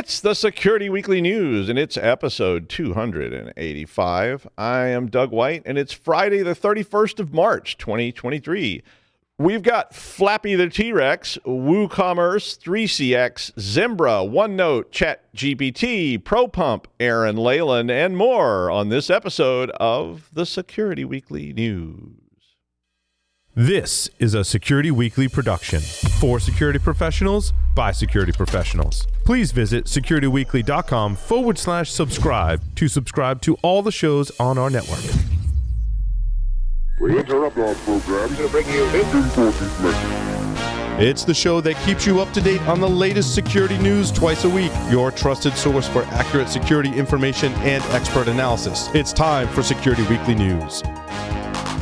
It's the Security Weekly News, and it's episode 285. I am Doug White, and it's Friday, the 31st of March, 2023. We've got Flappy the TREX, WooCommerce, 3CX, Zimbra, OneNote, ChatGPT, ProPump, Aaran Leyland, and more on this episode of the Security Weekly News. This is a Security Weekly production for security professionals by security professionals. Please visit securityweekly.com/subscribe to subscribe to all the shows on our network. We interrupt our program to bring you this important message. It's the show that keeps you up to date on the latest security news twice a week. Your trusted source for accurate security information and expert analysis. It's time for Security Weekly News.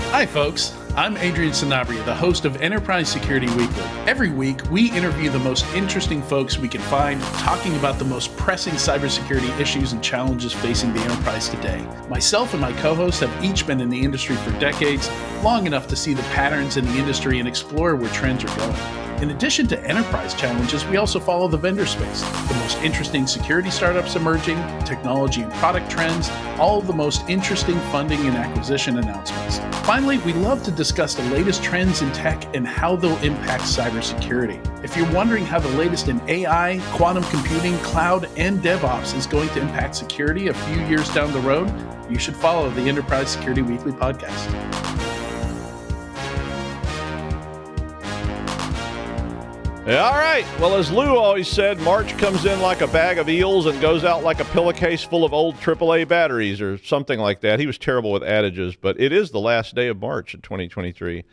Hi, folks. I'm Adrian Sanabria, the host of Enterprise Security Weekly. Every week, we interview the most interesting folks we can find, talking about the most pressing cybersecurity issues and challenges facing the enterprise today. Myself and my co-hosts have each been in the industry for decades, long enough to see the patterns in the industry and explore where trends are going. In addition to enterprise challenges, we also follow the vendor space, the most interesting security startups emerging, technology and product trends, all of the most interesting funding and acquisition announcements. Finally, we love to discuss the latest trends in tech and how they'll impact cybersecurity. If you're wondering how the latest in AI, quantum computing, cloud, and DevOps is going to impact security a few years down the road, you should follow the Enterprise Security Weekly podcast. All right. Well, as Lou always said, March comes in like a bag of eels and goes out like a pillowcase full of old AAA batteries or something like that. He was terrible with adages, but it is the last day of March in 2023.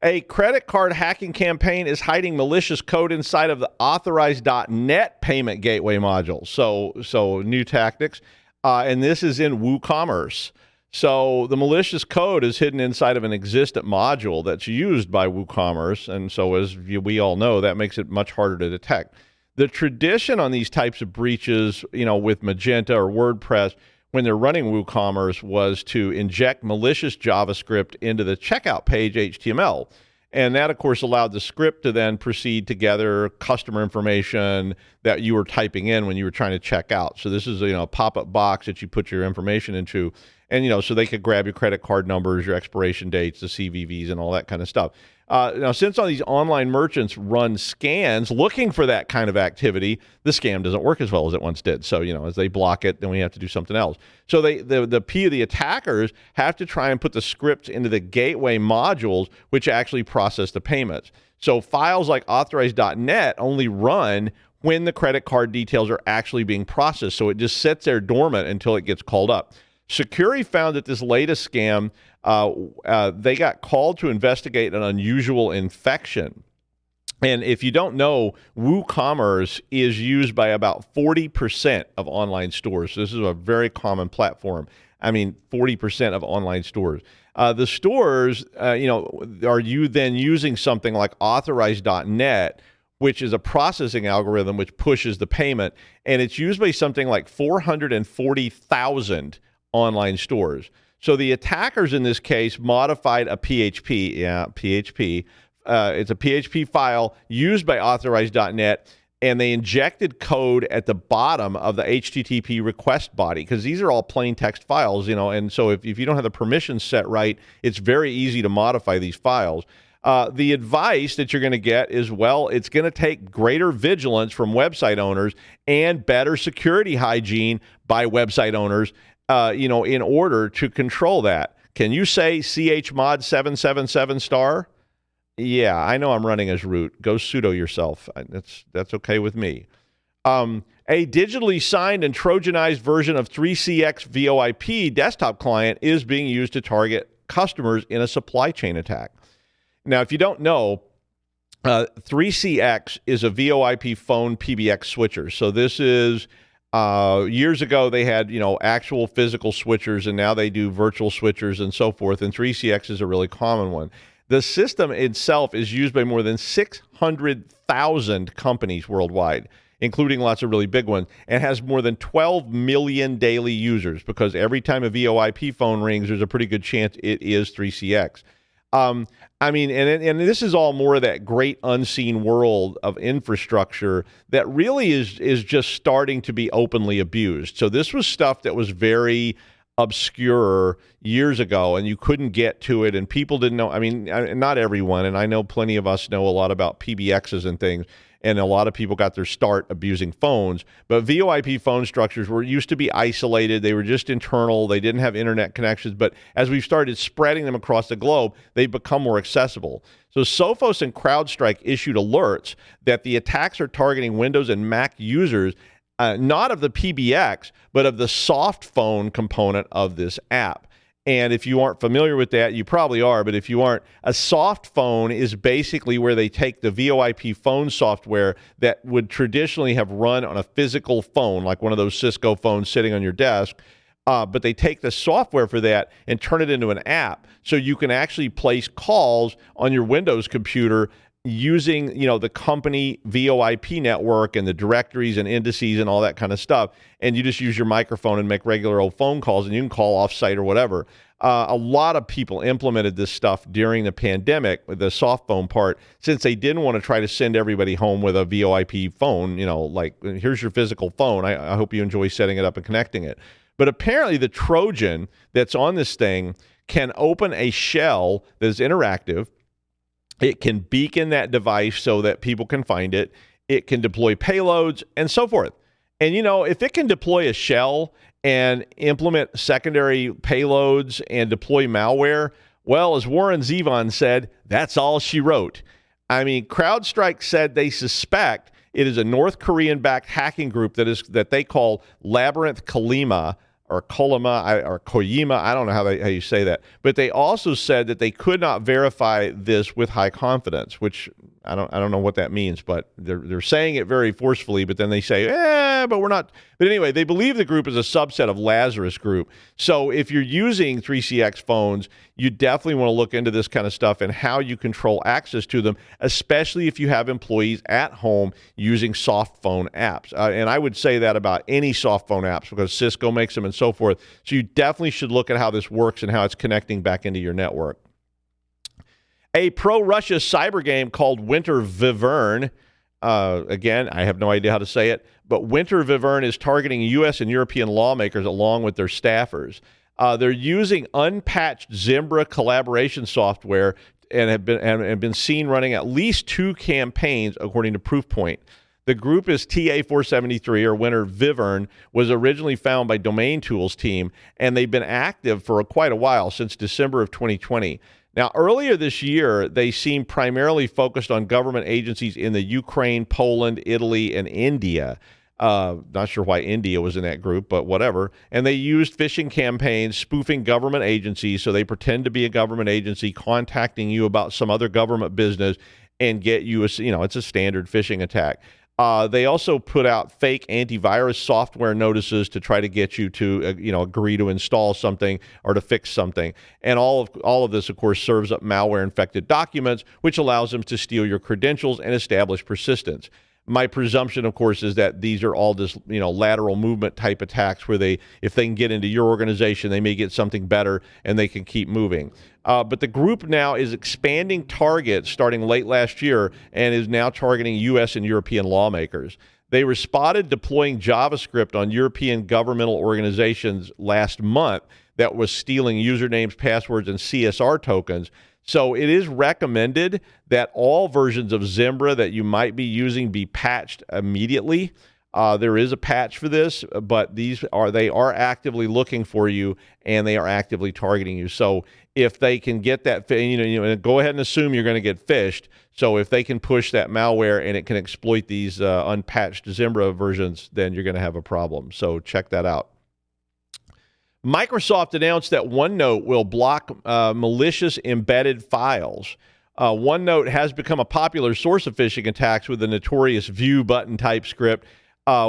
A credit card hacking campaign is hiding malicious code inside of the authorized.net payment gateway module. So new tactics. And this is in WooCommerce. So the malicious code is hidden inside of an existent module that's used by WooCommerce. And so as we all know, that makes it much harder to detect. The tradition on these types of breaches, with Magenta or WordPress, when they're running WooCommerce, was to inject malicious JavaScript into the checkout page HTML. And that, of course, allowed the script to then proceed to gather customer information that you were typing in when you were trying to check out. So this is a pop-up box that you put your information into. And, so they could grab your credit card numbers, your expiration dates, the CVVs, and all that kind of stuff. Now, since all these online merchants run scans looking for that kind of activity, the scam doesn't work as well as it once did. So, as they block it, then we have to do something else. So the attackers have to try and put the scripts into the gateway modules, which actually process the payments. So files like authorized.net only run when the credit card details are actually being processed. So it just sits there dormant until it gets called up. Security found that this latest scam, they got called to investigate an unusual infection. And if you don't know, WooCommerce is used by about 40% of online stores. So this is a very common platform. 40% of online stores. The stores, are you then using something like authorized.net, which is a processing algorithm which pushes the payment, and it's used by something like 440,000 online stores. So the attackers in this case modified a PHP. It's a PHP file used by authorized.net, and they injected code at the bottom of the HTTP request body, because these are all plain text files, and so if you don't have the permissions set right, it's very easy to modify these files. The advice that you're going to get is, it's going to take greater vigilance from website owners and better security hygiene by website owners, in order to control that. Can you say chmod 777*? Yeah, I know I'm running as root. Go sudo yourself. That's okay with me. A digitally signed and Trojanized version of 3CX VoIP desktop client is being used to target customers in a supply chain attack. Now, if you don't know, 3CX is a VoIP phone PBX switcher. So this is years ago they had actual physical switchers, and now they do virtual switchers and so forth. And 3CX is a really common one. The system itself is used by more than 600,000 companies worldwide, including lots of really big ones, and has more than 12 million daily users, because every time a VoIP phone rings, there's a pretty good chance it is 3CX. I mean, and this is all more of that great unseen world of infrastructure that really is just starting to be openly abused. So this was stuff that was very obscure years ago, and you couldn't get to it, and people didn't know. I mean, not everyone, and I know plenty of us know a lot about PBXs and things, and a lot of people got their start abusing phones. But VoIP phone structures used to be isolated. They were just internal. They didn't have internet connections. But as we've started spreading them across the globe, they've become more accessible. So Sophos and CrowdStrike issued alerts that the attacks are targeting Windows and Mac users, not of the PBX, but of the soft phone component of this app. And if you aren't familiar with that, you probably are, but if you aren't, a soft phone is basically where they take the VoIP phone software that would traditionally have run on a physical phone, like one of those Cisco phones sitting on your desk, but they take the software for that and turn it into an app. So you can actually place calls on your Windows computer using, the company VoIP network and the directories and indices and all that kind of stuff. And you just use your microphone and make regular old phone calls, and you can call off-site or whatever. A lot of people implemented this stuff during the pandemic, with the soft phone part, since they didn't want to try to send everybody home with a VoIP phone, like, here's your physical phone. I hope you enjoy setting it up and connecting it. But apparently the Trojan that's on this thing can open a shell that is interactive. It can beacon that device so that people can find it. It can deploy payloads and so forth. And, if it can deploy a shell and implement secondary payloads and deploy malware, well, as Warren Zevon said, that's all she wrote. I mean, CrowdStrike said they suspect it is a North Korean-backed hacking group that they call Labyrinth Kolyma, or Kolyma, or Koyima, I don't know how you say that. But they also said that they could not verify this with high confidence, which I don't know what that means, but they're saying it very forcefully, but then they say, but we're not. But anyway, they believe the group is a subset of Lazarus Group. So if you're using 3CX phones, you definitely want to look into this kind of stuff and how you control access to them, especially if you have employees at home using soft phone apps. And I would say that about any soft phone apps, because Cisco makes them and so forth. So you definitely should look at how this works and how it's connecting back into your network. A pro-Russia cyber game called Winter Wyvern. Again, I have no idea how to say it, but Winter Wyvern is targeting U.S. and European lawmakers along with their staffers. They're using unpatched Zimbra collaboration software and have been seen running at least 2 campaigns, according to Proofpoint. The group is TA473, or Winter Wyvern, was originally found by Domain Tools team, and they've been active for quite a while, since December of 2020. Now, earlier this year, they seemed primarily focused on government agencies in the Ukraine, Poland, Italy, and India. Not sure why India was in that group, but whatever. And they used phishing campaigns, spoofing government agencies. So they pretend to be a government agency, contacting you about some other government business, and get you, it's a standard phishing attack. They also put out fake antivirus software notices to try to get you to, agree to install something or to fix something. And all of this, of course, serves up malware-infected documents, which allows them to steal your credentials and establish persistence. My presumption, of course, is that these are all just, lateral movement type attacks where if they can get into your organization, they may get something better and they can keep moving. But the group now is expanding targets starting late last year and is now targeting U.S. and European lawmakers. They were spotted deploying JavaScript on European governmental organizations last month that was stealing usernames, passwords, and CSR tokens. So it is recommended that all versions of Zimbra that you might be using be patched immediately. There is a patch for this, but they are actively looking for you, and they are actively targeting you. So if they can get that, go ahead and assume you're going to get phished. So if they can push that malware and it can exploit these unpatched Zimbra versions, then you're going to have a problem. So check that out. Microsoft announced that OneNote will block malicious embedded files. OneNote has become a popular source of phishing attacks with the notorious view button type script,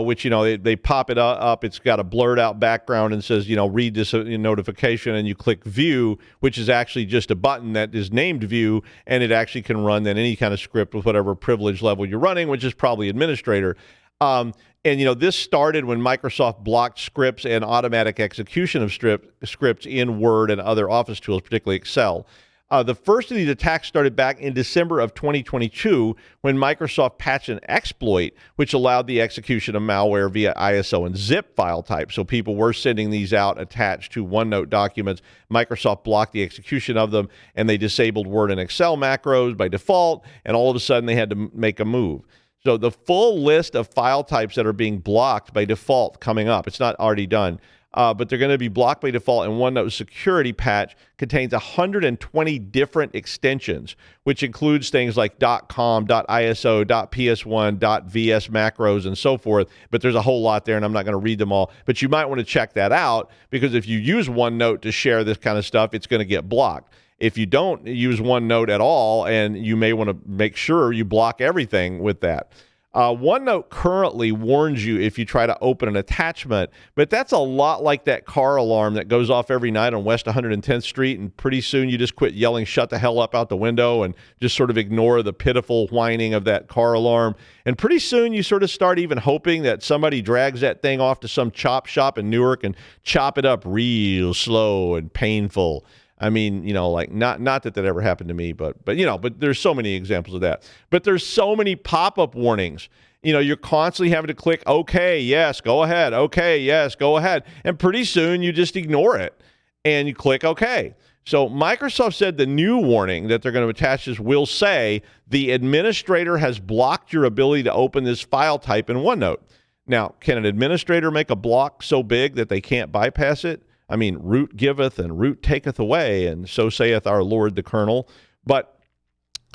which, they pop it up. It's got a blurred out background and says, read this notification, and you click view, which is actually just a button that is named view, and it actually can run then any kind of script with whatever privilege level you're running, which is probably administrator. And, this started when Microsoft blocked scripts and automatic execution of scripts in Word and other Office tools, particularly Excel. The first of these attacks started back in December of 2022 when Microsoft patched an exploit which allowed the execution of malware via ISO and zip file type. So people were sending these out attached to OneNote documents. Microsoft blocked the execution of them, and they disabled Word and Excel macros by default, and all of a sudden they had to make a move. So the full list of file types that are being blocked by default coming up. It's not already done. But they're going to be blocked by default, and OneNote security patch contains 120 different extensions, which includes things like .com, .iso, .ps1, .vs macros, and so forth. But there's a whole lot there, and I'm not going to read them all. But you might want to check that out, because if you use OneNote to share this kind of stuff, it's going to get blocked. If you don't use OneNote at all, and you may want to make sure you block everything with that. OneNote currently warns you if you try to open an attachment, but that's a lot like that car alarm that goes off every night on West 110th Street, and pretty soon you just quit yelling, "Shut the hell up" out the window, and just sort of ignore the pitiful whining of that car alarm. And pretty soon you sort of start even hoping that somebody drags that thing off to some chop shop in Newark and chop it up real slow and painful. I mean, like not that ever happened to me, but there's so many examples of that. But there's so many pop-up warnings. You're constantly having to click, okay, yes, go ahead. Okay, yes, go ahead. And pretty soon you just ignore it and you click okay. So Microsoft said the new warning that they're going to attach this will say the administrator has blocked your ability to open this file type in OneNote. Now, can an administrator make a block so big that they can't bypass it? I mean, root giveth and root taketh away, and so saith our Lord the Colonel. But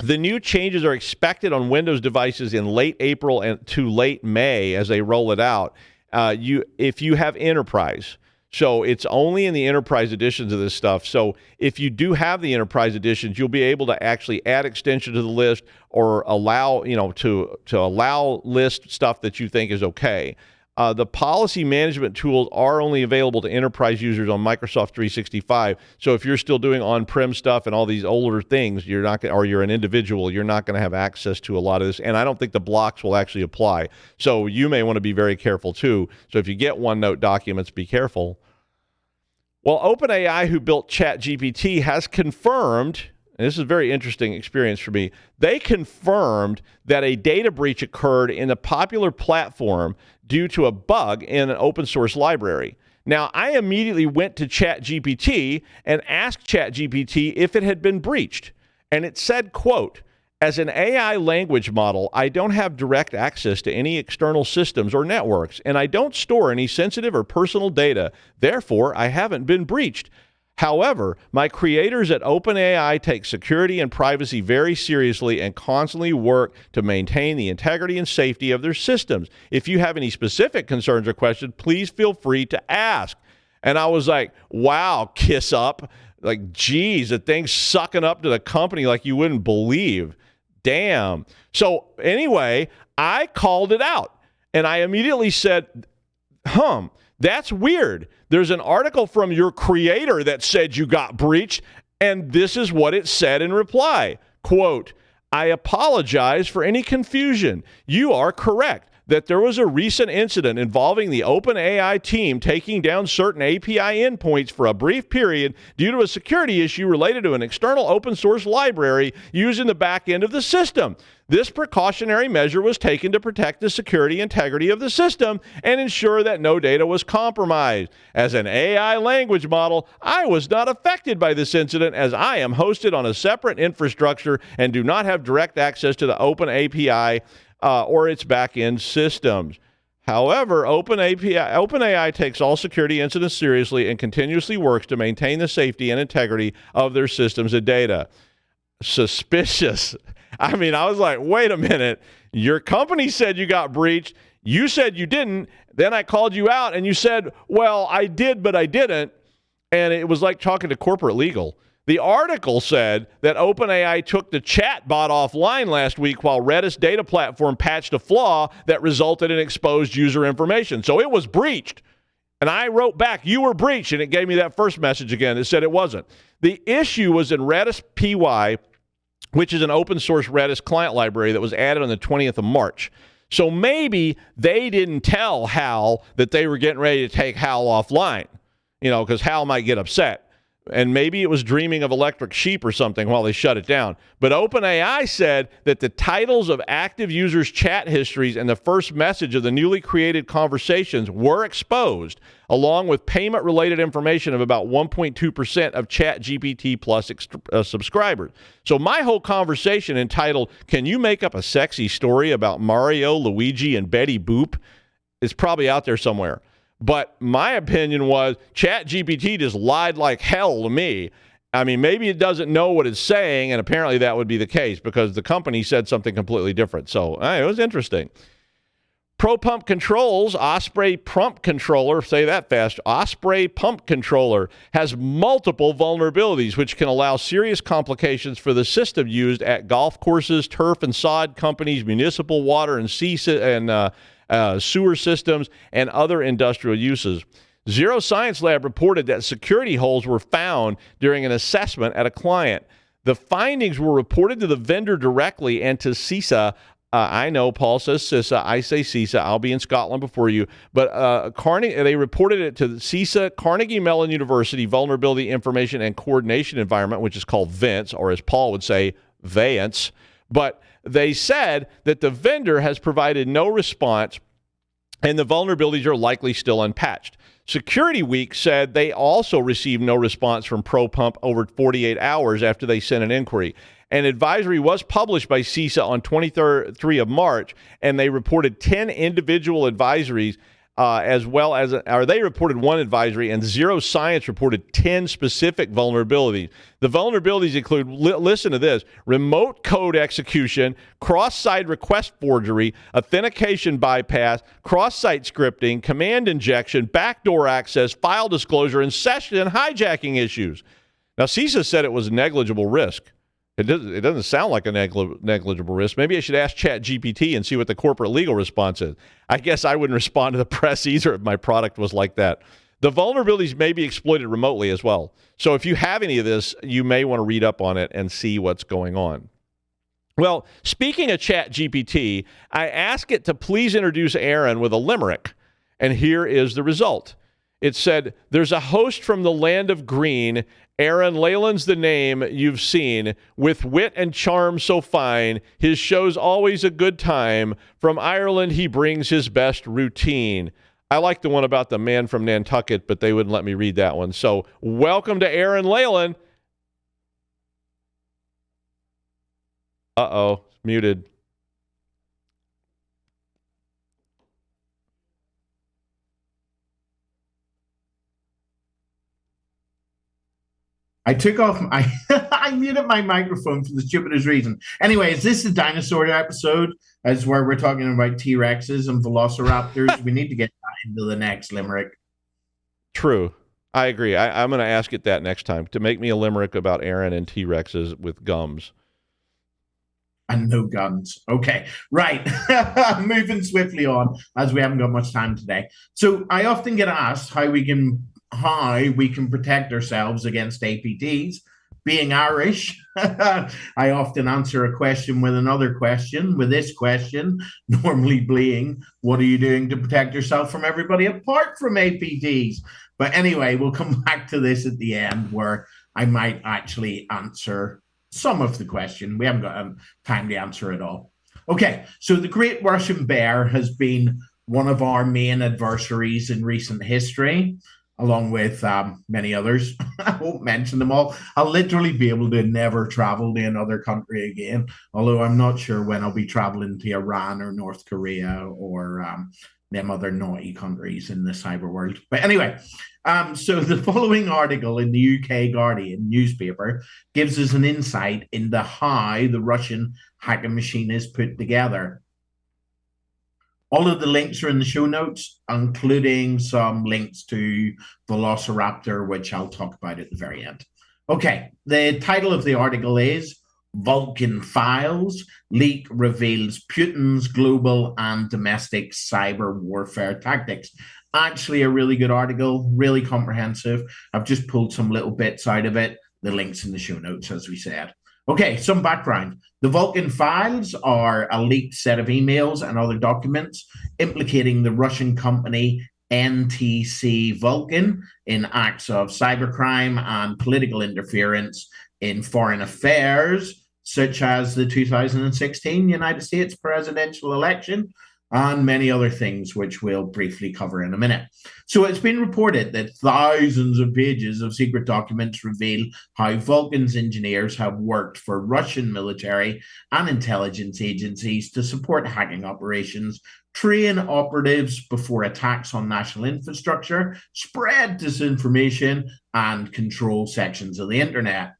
the new changes are expected on Windows devices in late April and to late May as they roll it out. If you have Enterprise, so it's only in the Enterprise editions of this stuff. So if you do have the Enterprise editions, you'll be able to actually add extension to the list or allow, to allow list stuff that you think is okay. The policy management tools are only available to enterprise users on Microsoft 365. So if you're still doing on-prem stuff and all these older things, you're not or you're an individual, you're not going to have access to a lot of this. And I don't think the blocks will actually apply. So you may want to be very careful too. So if you get OneNote documents, be careful. Well, OpenAI, who built ChatGPT, has confirmed, and this is a very interesting experience for me, they confirmed that a data breach occurred in a popular platform due to a bug in an open source library. Now, I immediately went to ChatGPT and asked ChatGPT if it had been breached. And it said, quote, "As an AI language model, I don't have direct access to any external systems or networks, and I don't store any sensitive or personal data. Therefore, I haven't been breached. However, my creators at OpenAI take security and privacy very seriously and constantly work to maintain the integrity and safety of their systems. If you have any specific concerns or questions, please feel free to ask." And I was like, wow, kiss up. Like, geez, the thing's sucking up to the company like you wouldn't believe. Damn. So anyway, I called it out. And I immediately said, that's weird. There's an article from your creator that said you got breached, and this is what it said in reply. Quote, "I apologize for any confusion. You are correct that there was a recent incident involving the OpenAI team taking down certain API endpoints for a brief period due to a security issue related to an external open source library used in the back end of the system. This precautionary measure was taken to protect the security integrity of the system and ensure that no data was compromised. As an AI language model, I was not affected by this incident as I am hosted on a separate infrastructure and do not have direct access to the Open API or its back-end systems. However, OpenAI takes all security incidents seriously and continuously works to maintain the safety and integrity of their systems and data." Suspicious. I mean, I was like, wait a minute. Your company said you got breached. You said you didn't. Then I called you out and you said, well, I did, but I didn't. And it was like talking to corporate legal. The article said that OpenAI took the chat bot offline last week while Redis data platform patched a flaw that resulted in exposed user information. So it was breached. And I wrote back, "You were breached," and it gave me that first message again. It said it wasn't. The issue was in Redis PY, which is an open source Redis client library that was added on the 20th of March. So maybe they didn't tell Hal that they were getting ready to take Hal offline, because Hal might get upset. And maybe it was dreaming of electric sheep or something while they shut it down. But OpenAI said that the titles of active users' chat histories and the first message of the newly created conversations were exposed, along with payment-related information of about 1.2% of ChatGPT Plus subscribers. So my whole conversation entitled, "Can you make up a sexy story about Mario, Luigi, and Betty Boop?" is probably out there somewhere. But my opinion was ChatGPT just lied like hell to me. I mean, maybe it doesn't know what it's saying, and apparently that would be the case because the company said something completely different. So it was interesting. ProPump Controls, Osprey Pump Controller, say that fast, Osprey Pump Controller has multiple vulnerabilities which can allow serious complications for the system used at golf courses, turf and sod companies, municipal water and sewer systems, and other industrial uses. Zero Science Lab reported that security holes were found during an assessment at a client. The findings were reported to the vendor directly and to CISA. I know Paul says CISA. I say CISA. I'll be in Scotland before you. But they reported it to the CISA, Carnegie Mellon University Vulnerability Information and Coordination Environment, which is called VINCE, or as Paul would say, VANCE. But they said that the vendor has provided no response and the vulnerabilities are likely still unpatched. Security Week said they also received no response from ProPump over 48 hours after they sent an inquiry. An advisory was published by CISA on 23 of March, and they reported 10 individual advisories they reported one advisory, and Zero Science reported 10 specific vulnerabilities. The vulnerabilities include, listen to this, remote code execution, cross-site request forgery, authentication bypass, cross-site scripting, command injection, backdoor access, file disclosure, and session hijacking issues. Now, CISA said it was a negligible risk. It doesn't sound like a negligible risk. Maybe I should ask ChatGPT and see what the corporate legal response is. I guess I wouldn't respond to the press either if my product was like that. The vulnerabilities may be exploited remotely as well. So if you have any of this, you may want to read up on it and see what's going on. Well, speaking of ChatGPT, I asked it to please introduce Aaron with a limerick, and here is the result. It said, "There's a host from the land of green. Aaran Leyland's the name you've seen. With wit and charm so fine, his show's always a good time. From Ireland, he brings his best routine." I like the one about the man from Nantucket, but they wouldn't let me read that one. So welcome to Aaran Leyland. Uh-oh, muted. I took off my I muted my microphone for the stupidest reason. Anyway, is this the dinosaur episode? That's where we're talking about T-Rexes and velociraptors. We need to get into the next limerick. True. I agree. I'm going to ask it that next time to make me a limerick about Aaron and T-Rexes with gums. And no guns. Okay, right. Moving swiftly on, as we haven't got much time today. So I often get asked how we can protect ourselves against APTs. Being Irish, I often answer a question with another question, with this question normally being, what are you doing to protect yourself from everybody apart from APTs? But anyway, we'll come back to this at the end where I might actually answer some of the question. We haven't got time to answer it all. Okay, so the Great Russian Bear has been one of our main adversaries in recent history, along with many others. I won't mention them all. I'll literally be able to never travel to another country again, although I'm not sure when I'll be traveling to Iran or North Korea or them other naughty countries in the cyber world. But anyway, so the following article in the UK Guardian newspaper gives us an insight into how the Russian hacking machine is put together. All of the links are in the show notes, including some links to Velociraptor, which I'll talk about at the very end. Okay, the title of the article is Vulcan Files, Leak Reveals Putin's Global and Domestic Cyber Warfare Tactics. Actually a really good article, really comprehensive. I've just pulled some little bits out of it. The link's in the show notes, as we said. Okay, some background. The Vulcan Files are a leaked set of emails and other documents implicating the Russian company NTC Vulcan in acts of cybercrime and political interference in foreign affairs, such as the 2016 United States presidential election, and many other things, which we'll briefly cover in a minute. So it's been reported that thousands of pages of secret documents reveal how Vulcan's engineers have worked for Russian military and intelligence agencies to support hacking operations, train operatives before attacks on national infrastructure, spread disinformation, and control sections of the internet.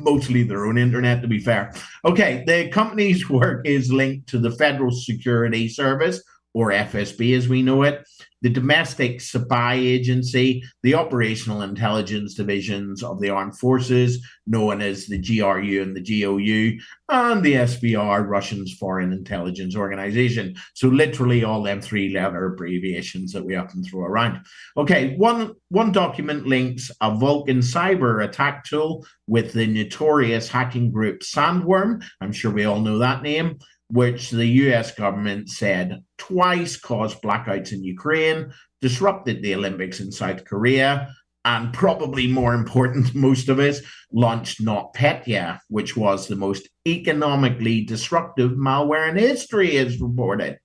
Mostly their own internet, to be fair. Okay, the company's work is linked to the Federal Security Service, or FSB as we know it, the Domestic Spy Agency, the Operational Intelligence Divisions of the Armed Forces, known as the GRU and the GOU, and the SVR, Russia's Foreign Intelligence Organization. So literally all them three-letter abbreviations that we often throw around. Okay, one document links a Vulcan cyber attack tool with the notorious hacking group Sandworm. I'm sure we all know that name, which the US government said twice caused blackouts in Ukraine, disrupted the Olympics in South Korea, and probably more important to most of us, launched NotPetya, which was the most economically disruptive malware in history, as reported.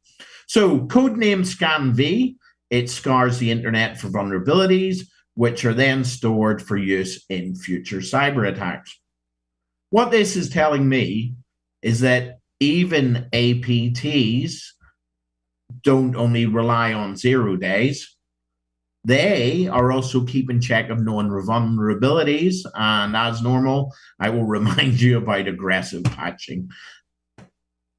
So, codename ScanV, it scars the internet for vulnerabilities, which are then stored for use in future cyber attacks. What this is telling me is that even APTs don't only rely on 0 days. They are also keeping check of known vulnerabilities. And as normal, I will remind you about aggressive patching.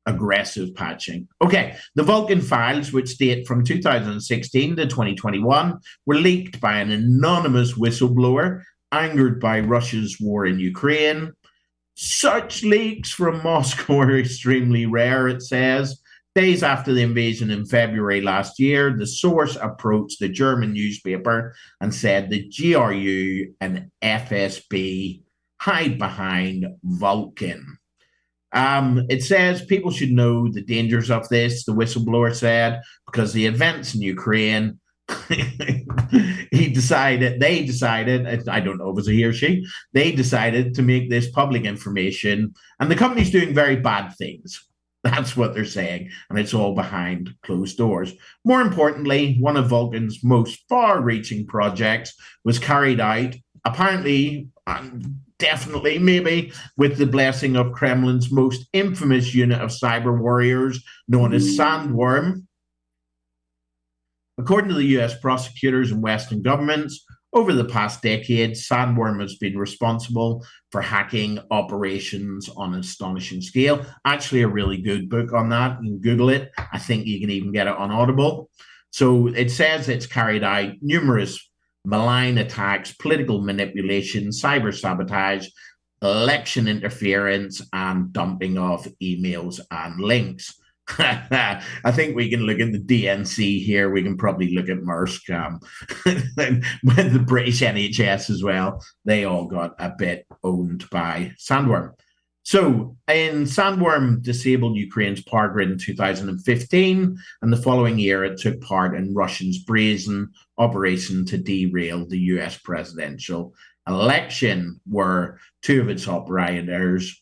Okay, the Vulcan files, which date from 2016 to 2021, were leaked by an anonymous whistleblower angered by Russia's war in Ukraine. Such leaks from Moscow are extremely rare, it says. Days after the invasion in February last year, the source approached the German newspaper and said the GRU and FSB hide behind Vulcan. It says people should know the dangers of this, the whistleblower said, because the events in Ukraine, they decided, I don't know if it was a he or she, they decided to make this public information, and the company's doing very bad things. That's what they're saying, and it's all behind closed doors. More importantly, one of Vulcan's most far-reaching projects was carried out, apparently, definitely, maybe, with the blessing of Kremlin's most infamous unit of cyber warriors, known as Sandworm. According to the US prosecutors and Western governments, over the past decade, Sandworm has been responsible for hacking operations on an astonishing scale. Actually, a really good book on that. You can Google it. I think you can even get it on Audible. So it says it's carried out numerous malign attacks, political manipulation, cyber sabotage, election interference, and dumping of emails and links. I think we can look at the DNC here. We can probably look at Maersk, with the British NHS as well. They all got a bit owned by Sandworm. So, in Sandworm disabled Ukraine's power grid in 2015, and the following year it took part in Russia's brazen operation to derail the US presidential election, where two of its operatives,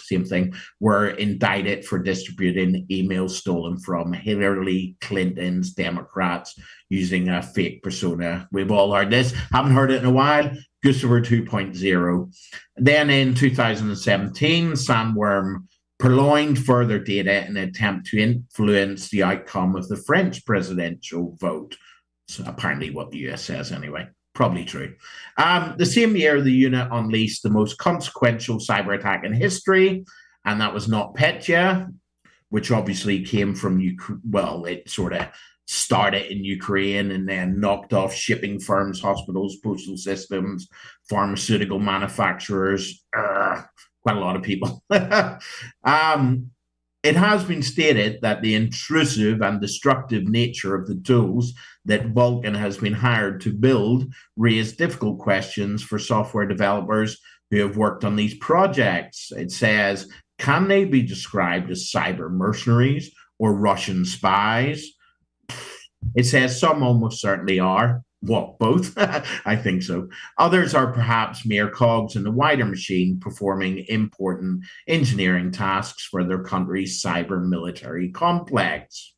same thing, were indicted for distributing emails stolen from Hillary Clinton's Democrats using a fake persona. We've all heard this, haven't heard it in a while. Gustavor 2.0. Then in 2017, Sandworm purloined further data in an attempt to influence the outcome of the French presidential vote. So apparently what the US says anyway. Probably true. The same year, the unit unleashed the most consequential cyber attack in history, and that was NotPetya, which obviously came from Ukraine. Well, it sort of started in Ukraine and then knocked off shipping firms, hospitals, postal systems, pharmaceutical manufacturers, quite a lot of people. It has been stated that the intrusive and destructive nature of the tools that Vulcan has been hired to build raise difficult questions for software developers who have worked on these projects. It says, can they be described as cyber mercenaries or Russian spies? It says some almost certainly are. What, both? I think so. Others are perhaps mere cogs in the wider machine performing important engineering tasks for their country's cyber military complex.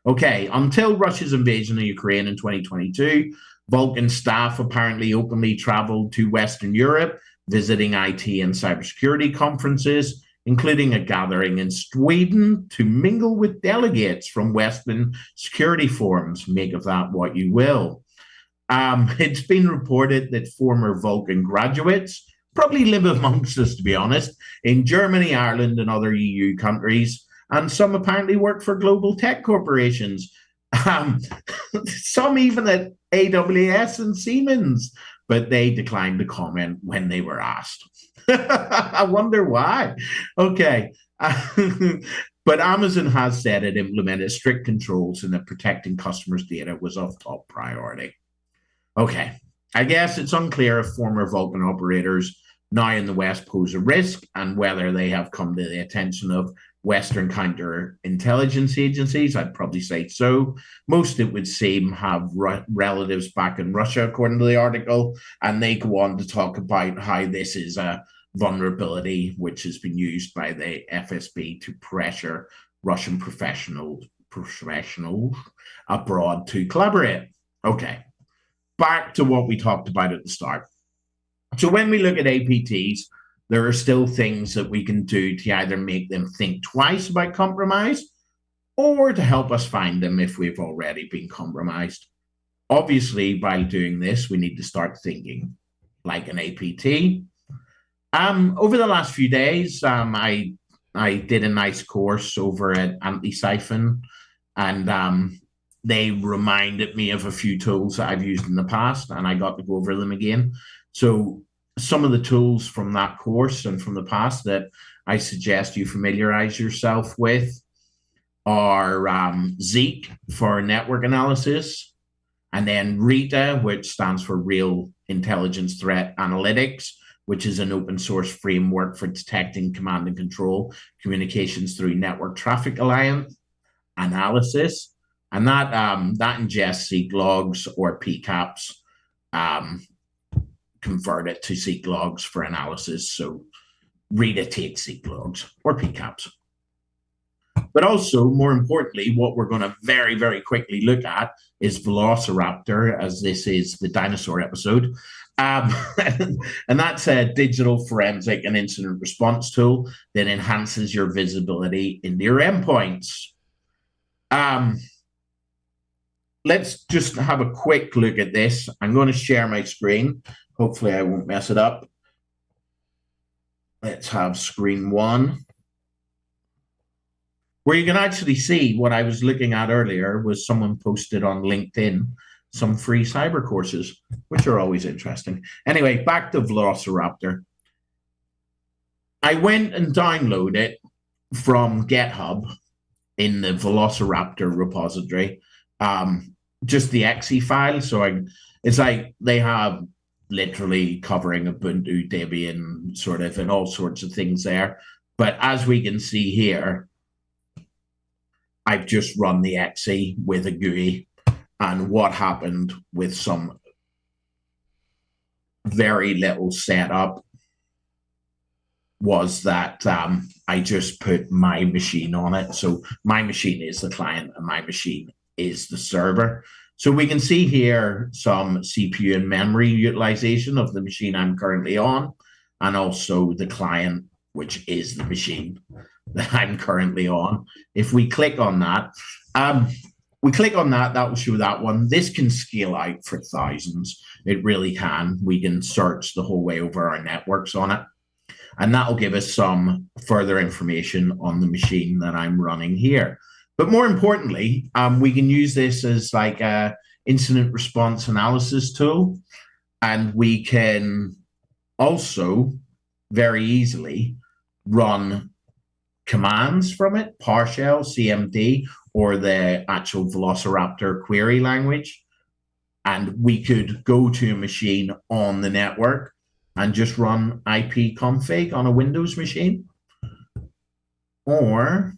Okay, until Russia's invasion of Ukraine in 2022, Vulcan staff apparently openly traveled to Western Europe, visiting IT and cybersecurity conferences, including a gathering in Sweden to mingle with delegates from Western security forums. Make of that what you will. It's been reported that former Vulcan graduates probably live amongst us, to be honest, in Germany, Ireland, and other EU countries, and some apparently work for global tech corporations. Some even at AWS and Siemens, but they declined to comment when they were asked. I wonder why. Okay. But Amazon has said it implemented strict controls and that protecting customers' data was of top priority. Okay. I guess it's unclear if former Vulcan operators now in the West pose a risk and whether they have come to the attention of Western counterintelligence agencies. I'd probably say so. Most, it would seem, have relatives back in Russia, according to the article, and they go on to talk about how this is a vulnerability which has been used by the FSB to pressure Russian professionals abroad to collaborate. Okay, back to what we talked about at the start. So when we look at APTs, there are still things that we can do to either make them think twice about compromise or to help us find them if we've already been compromised. Obviously, by doing this, we need to start thinking like an APT. Over the last few days, I did a nice course over at Anti-Siphon, and they reminded me of a few tools that I've used in the past, and I got to go over them again. So some of the tools from that course and from the past that I suggest you familiarize yourself with are Zeek for network analysis, and then RITA, which stands for Real Intelligence Threat Analytics, which is an open source framework for detecting command and control communications through network traffic analysis. And that ingests Zeek logs or PCAPs, convert it to Zeek logs for analysis. So RITA takes Zeek logs or PCAPs. But also, more importantly, what we're going to very, very quickly look at is Velociraptor, as this is the dinosaur episode. And that's a digital forensic and incident response tool that enhances your visibility into your endpoints. Let's just have a quick look at this. I'm going to share my screen. Hopefully I won't mess it up. Let's have screen one, where you can actually see what I was looking at earlier was someone posted on LinkedIn some free cyber courses, which are always interesting. Anyway, back to Velociraptor. I went and downloaded it from GitHub in the Velociraptor repository, just the exe file. So it's like they have literally covering Ubuntu, Debian, sort of, and all sorts of things there. But as we can see here, I've just run the exe with a GUI, and what happened with some very little setup was that I just put my machine on it. So my machine is the client and my machine is the server. So we can see here some CPU and memory utilization of the machine I'm currently on, and also the client, which is the machine that I'm currently on. If we click on that, that will show that one. This can scale out for thousands. It really can. We can search the whole way over our networks on it. And that will give us some further information on the machine that I'm running here. But more importantly, we can use this as like a incident response analysis tool. And we can also very easily run commands from it, PowerShell, CMD, or the actual Velociraptor query language. And we could go to a machine on the network and just run ipconfig on a Windows machine. Or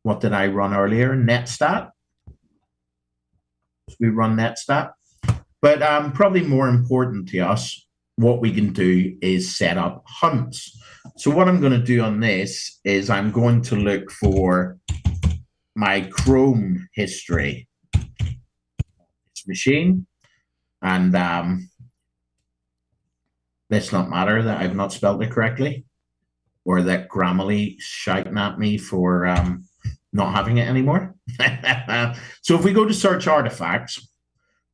what did I run earlier? Netstat. we run NetStat. But probably more important to us, what we can do is set up hunts. So what I'm going to do on this is I'm going to look for my Chrome history machine, and let's not matter that I've not spelled it correctly, or that Grammarly shouting at me for not having it anymore. So if we go to search artifacts,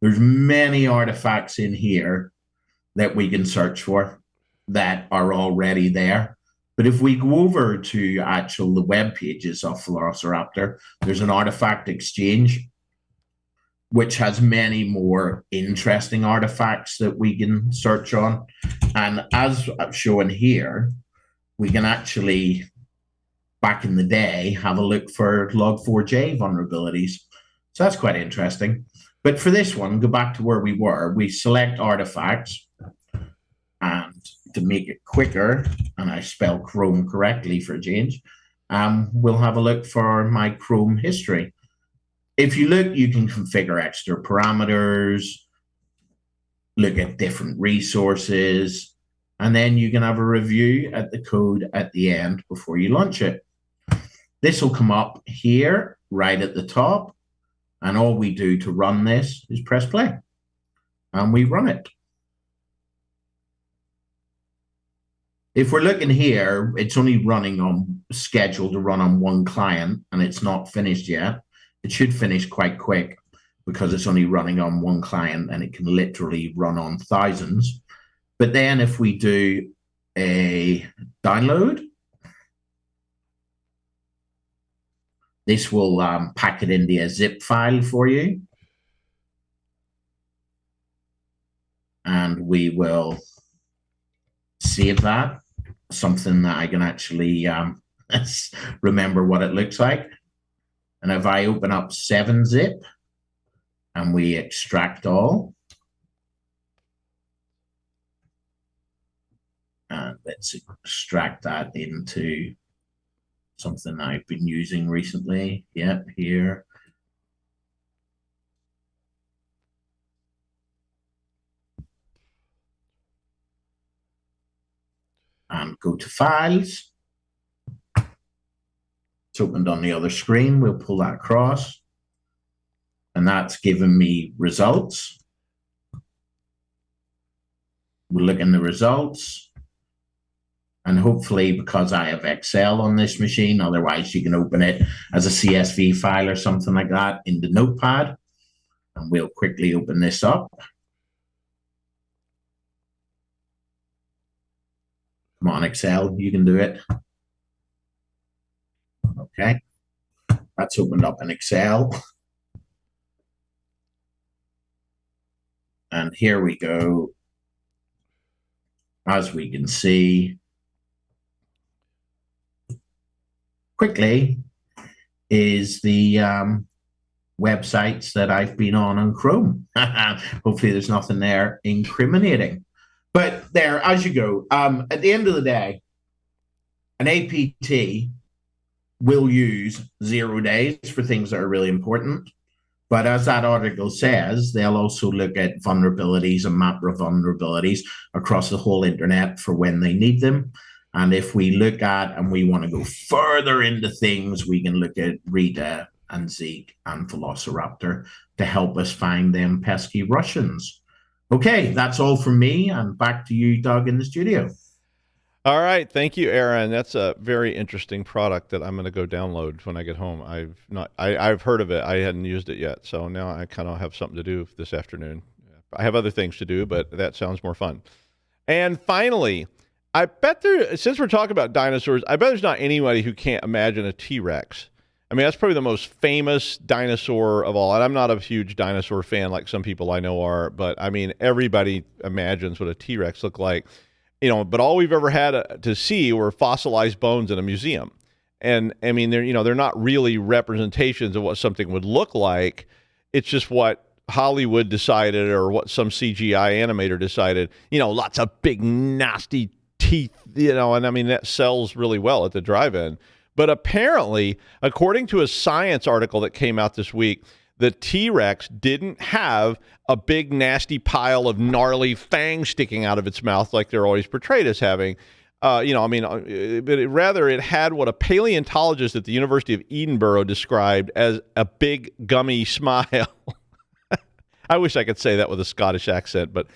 there's many artifacts in here that we can search for that are already there. But if we go over to the web pages of Velociraptor, there's an artifact exchange, which has many more interesting artifacts that we can search on. And as I'm showing here, we can actually, back in the day, have a look for Log4j vulnerabilities. So that's quite interesting. But for this one, go back to where we were. We select artifacts, and to make it quicker, and I spell Chrome correctly for a change, we'll have a look for my Chrome history. If you look, you can configure extra parameters, look at different resources, and then you can have a review at the code at the end before you launch it. This will come up here, right at the top, and all we do to run this is press play, and we run it. If we're looking here, it's only running on scheduled to run on one client, and it's not finished yet. It should finish quite quick because it's only running on one client, and it can literally run on thousands. But then if we do a download, this will pack it into a zip file for you. And we will save that, something that I can actually remember what it looks like. And if I open up 7-zip and we extract all, and let's extract that into something I've been using recently. Yep, here. And go to files. It's opened on the other screen. We'll pull that across. And that's given me results. We'll look in the results. And hopefully, because I have Excel on this machine, otherwise you can open it as a CSV file or something like that in the Notepad. And we'll quickly open this up. Come on, Excel, you can do it. Okay, that's opened up in Excel. And here we go. As we can see, quickly is the websites that I've been on Chrome. Hopefully there's nothing there incriminating. But there, as you go, at the end of the day, an APT will use 0 days for things that are really important. But as that article says, they'll also look at vulnerabilities and map vulnerabilities across the whole internet for when they need them. And if we look at and we want to go further into things, we can look at Rita and Zeke and Velociraptor to help us find them pesky Russians. Okay, that's all from me. And back to you, Doug, in the studio. All right, thank you, Aaron. That's a very interesting product that I'm going to go download when I get home. I've heard of it. I hadn't used it yet, so now I kind of have something to do this afternoon. I have other things to do, but that sounds more fun. And finally, I bet since we're talking about dinosaurs, I bet there's not anybody who can't imagine a T-Rex. I mean, that's probably the most famous dinosaur of all. And I'm not a huge dinosaur fan like some people I know are, but I mean, everybody imagines what a T-Rex looked like. You know, but all we've ever had to see were fossilized bones in a museum. And I mean, they're not really representations of what something would look like. It's just what Hollywood decided or what some CGI animator decided, lots of big, nasty teeth, and I mean, that sells really well at the drive-in. But apparently, according to a science article that came out this week, the T-Rex didn't have a big nasty pile of gnarly fangs sticking out of its mouth like they're always portrayed as having. But rather it had what a paleontologist at the University of Edinburgh described as a big gummy smile. I wish I could say that with a Scottish accent, but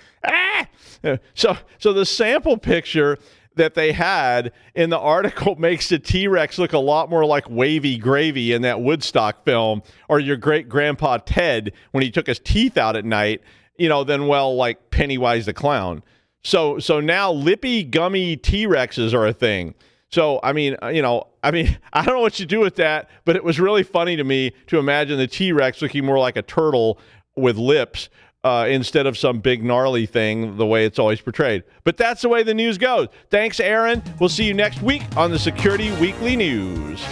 So the sample picture that they had in the article makes the T-Rex look a lot more like Wavy Gravy in that Woodstock film, or your great-grandpa Ted when he took his teeth out at night, than, like Pennywise the Clown. So now lippy, gummy T-Rexes are a thing. So, I don't know what you do with that, but it was really funny to me to imagine the T-Rex looking more like a turtle with lips instead of some big gnarly thing the way it's always portrayed. But that's the way the news goes. Thanks, Aaron. We'll see you next week on the Security Weekly News.